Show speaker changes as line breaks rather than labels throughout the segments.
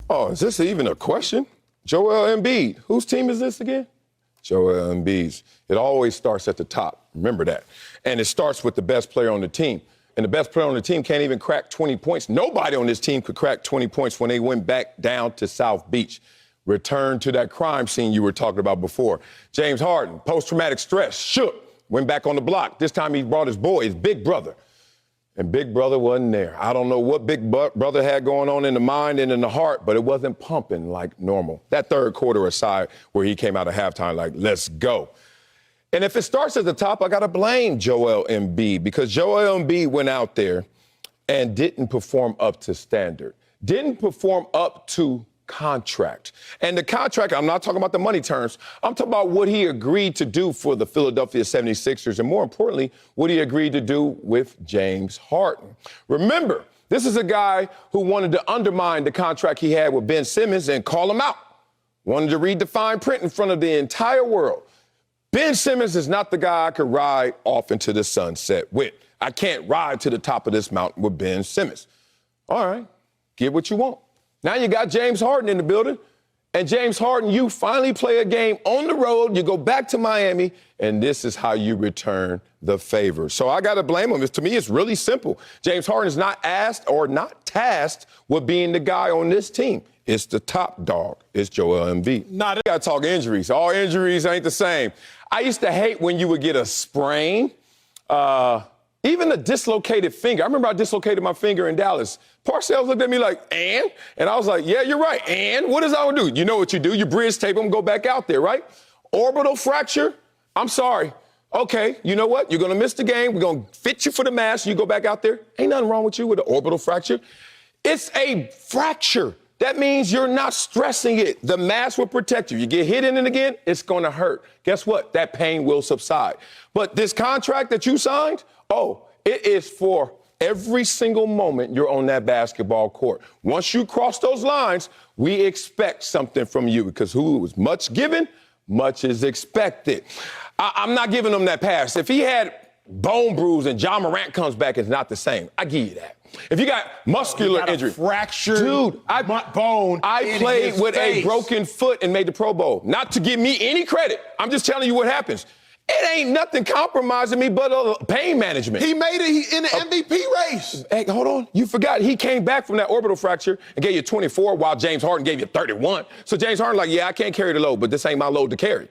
Oh, is this even a question? Joel Embiid. Whose team is this again? Joel Embiid's. It always starts at the top. Remember that. And it starts with the best player on the team. And the best player on the team can't even crack 20 points. Nobody on this team could crack 20 points when they went back down to South Beach. Return to that crime scene you were talking about before. James Harden, post-traumatic stress, shook, went back on the block. This time he brought his boy, his big brother. And Big Brother wasn't there. I don't know what Big Brother had going on in the mind and in the heart, but it wasn't pumping like normal. That third quarter aside where he came out of halftime like, let's go. And if it starts at the top, I got to blame Joel Embiid because Joel Embiid went out there and didn't perform up to standard, didn't perform up to contract. And the contract, I'm not talking about the money terms. I'm talking about what he agreed to do for the Philadelphia 76ers and more importantly, what he agreed to do with James Harden. Remember, this is a guy who wanted to undermine the contract he had with Ben Simmons and call him out. Wanted to read the fine print in front of the entire world. Ben Simmons is not the guy I could ride off into the sunset with. I can't ride to the top of this mountain with Ben Simmons. All right, get what you want. Now you got James Harden in the building. And James Harden, you finally play a game on the road. You go back to Miami, and this is how you return the favor. So I got to blame him. To me, it's really simple. James Harden is not asked or not tasked with being the guy on this team. It's the top dog. It's Joel Embiid. Nah, they got to talk injuries. All injuries ain't the same. I used to hate when you would get a sprain, even a dislocated finger. I remember I dislocated my finger in Dallas. Parcells looked at me like, and? And I was like, yeah, you're right. And what does I do? You know what you do? You bridge tape them, go back out there, right? Orbital fracture? I'm sorry. Okay, you know what? You're going to miss the game. We're going to fit you for the mask. You go back out there. Ain't nothing wrong with you with an orbital fracture. It's a fracture. That means you're not stressing it. The mask will protect you. You get hit in it again, it's going to hurt. Guess what? That pain will subside. But this contract that you signed, it is for every single moment you're on that basketball court. Once you cross those lines, we expect something from you because who is much given, much is expected. I'm not giving him that pass. If he had bone bruise and John Morant comes back, it's not the same. I give you that. If you got muscular injury,
fractured
bone. I played with a broken foot and made the Pro Bowl. Not to give me any credit. I'm just telling you what happens. It ain't nothing compromising me but pain management.
He made it in the MVP race.
Hey, hold on. You forgot. He came back from that orbital fracture and gave you 24 while James Harden gave you 31. So James Harden like, yeah, I can't carry the load, but this ain't my load to carry.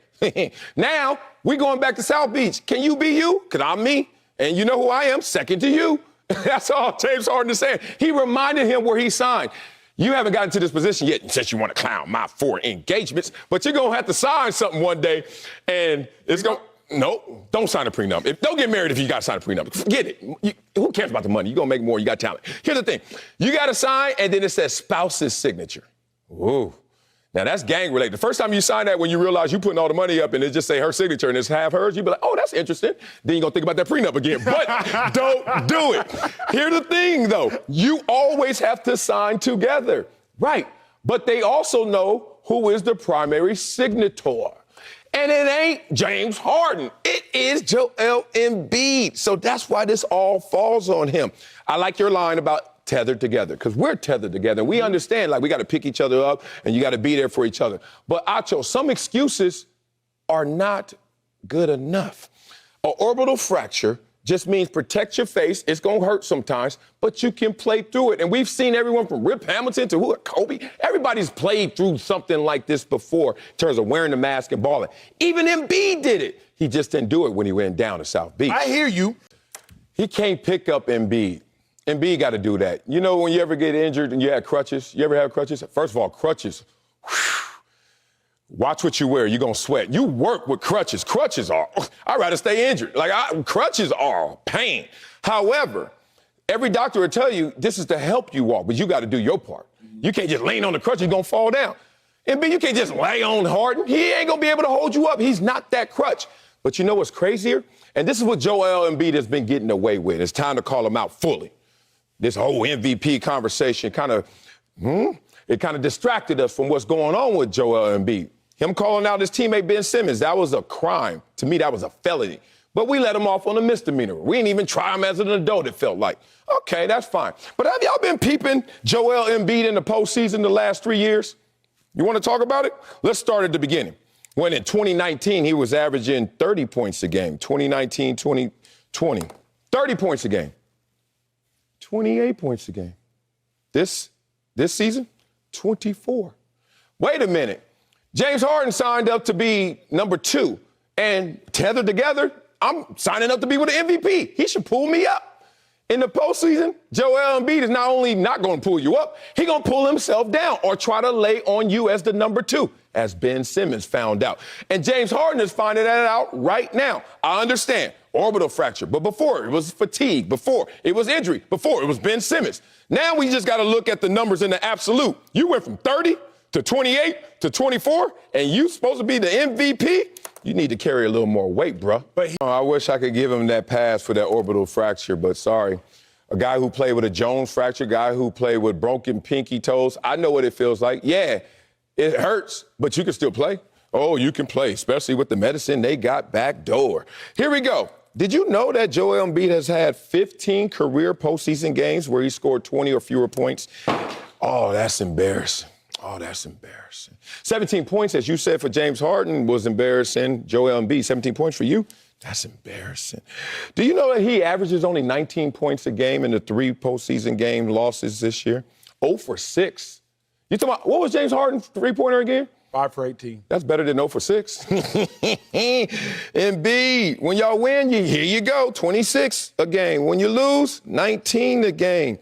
Now, we going back to South Beach. Can you be you? Because I'm me. And you know who I am? Second to you. That's all James Harden is saying. He reminded him where he signed. You haven't gotten to this position yet since you want to clown my 4 engagements, but you're going to have to sign something one day, and it's going to... No, don't sign a prenup. Don't get married if you got to sign a prenup. Forget it. Who cares about the money? You're going to make more. You got talent. Here's the thing. You got to sign, and then it says spouse's signature. Ooh. Now, that's gang-related. The first time you sign that, when you realize you're putting all the money up and it just say her signature and it's half hers, you be like, oh, that's interesting. Then you're going to think about that prenup again. But don't do it. Here's the thing, though. You always have to sign together. Right. But they also know who is the primary signator. And it ain't James Harden. It is Joel Embiid. So that's why this all falls on him. I like your line about tethered together, because we're tethered together. We understand, like, we got to pick each other up and you got to be there for each other. But, Acho, some excuses are not good enough. An orbital fracture just means protect your face. It's going to hurt sometimes, but you can play through it. And we've seen everyone from Rip Hamilton to Kobe. Everybody's played through something like this before in terms of wearing the mask and balling. Even Embiid did it. He just didn't do it when he went down to South Beach.
I hear you.
He can't pick up Embiid. Embiid got to do that. You know, when you ever get injured and you have crutches, you ever have crutches? First of all, crutches, watch what you wear. You're going to sweat. You work with crutches. Crutches are, I'd rather stay injured. Crutches are pain. However, every doctor will tell you this is to help you walk, but you got to do your part. You can't just lean on the crutch. You're going to fall down. Embiid, you can't just lay on Harden. He ain't going to be able to hold you up. He's not that crutch. But you know what's crazier? And this is what Joel Embiid has been getting away with. It's time to call him out fully. This whole MVP conversation kind of distracted us from what's going on with Joel Embiid. Him calling out his teammate Ben Simmons, that was a crime. To me, that was a felony. But we let him off on a misdemeanor. We didn't even try him as an adult, it felt like. Okay, that's fine. But have y'all been peeping Joel Embiid in the postseason the last 3 years? You want to talk about it? Let's start at the beginning. When in 2019, he was averaging 30 points a game. 2019, 2020. 30 points a game. 28 points a game. This season, 24. Wait a minute. James Harden signed up to be number 2. And tethered together, I'm signing up to be with the MVP. He should pull me up. In the postseason, Joel Embiid is not only not going to pull you up, he's going to pull himself down or try to lay on you as the number 2, as Ben Simmons found out. And James Harden is finding that out right now. I understand, orbital fracture, but before it was fatigue, before it was injury, before it was Ben Simmons. Now we just got to look at the numbers in the absolute. You went from 30 to 28 to 24, and you supposed to be the MVP? You need to carry a little more weight, bruh. But I wish I could give him that pass for that orbital fracture, but sorry. A guy who played with a Jones fracture, guy who played with broken pinky toes, I know what it feels like. Yeah, it hurts, but you can still play. Oh, you can play, especially with the medicine they got back door. Here we go. Did you know that Joel Embiid has had 15 career postseason games where he scored 20 or fewer points? Oh, that's embarrassing. Oh, that's embarrassing. 17 points, as you said, for James Harden was embarrassing. Joel Embiid, 17 points for you? That's embarrassing. Do you know that he averages only 19 points a game in the 3 postseason game losses this year? 0 for 6. You talking about, what was James Harden's three-pointer again?
5 for 18.
That's better than 0 for 6. Embiid, when y'all win, here you go, 26 a game. When you lose, 19 a game.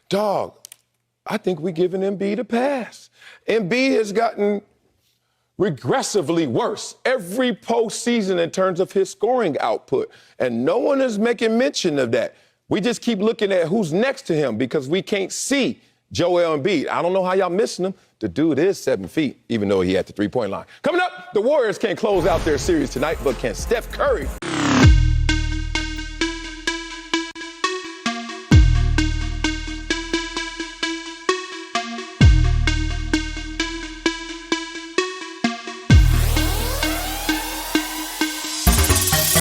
Dog, I think we're giving Embiid a pass. Embiid has gotten regressively worse every postseason in terms of his scoring output, and no one is making mention of that. We just keep looking at who's next to him because we can't see Joel Embiid. I don't know how y'all missing him. The dude is 7 feet, even though he had the three-point line. Coming up, the Warriors can't close out their series tonight, but can Steph Curry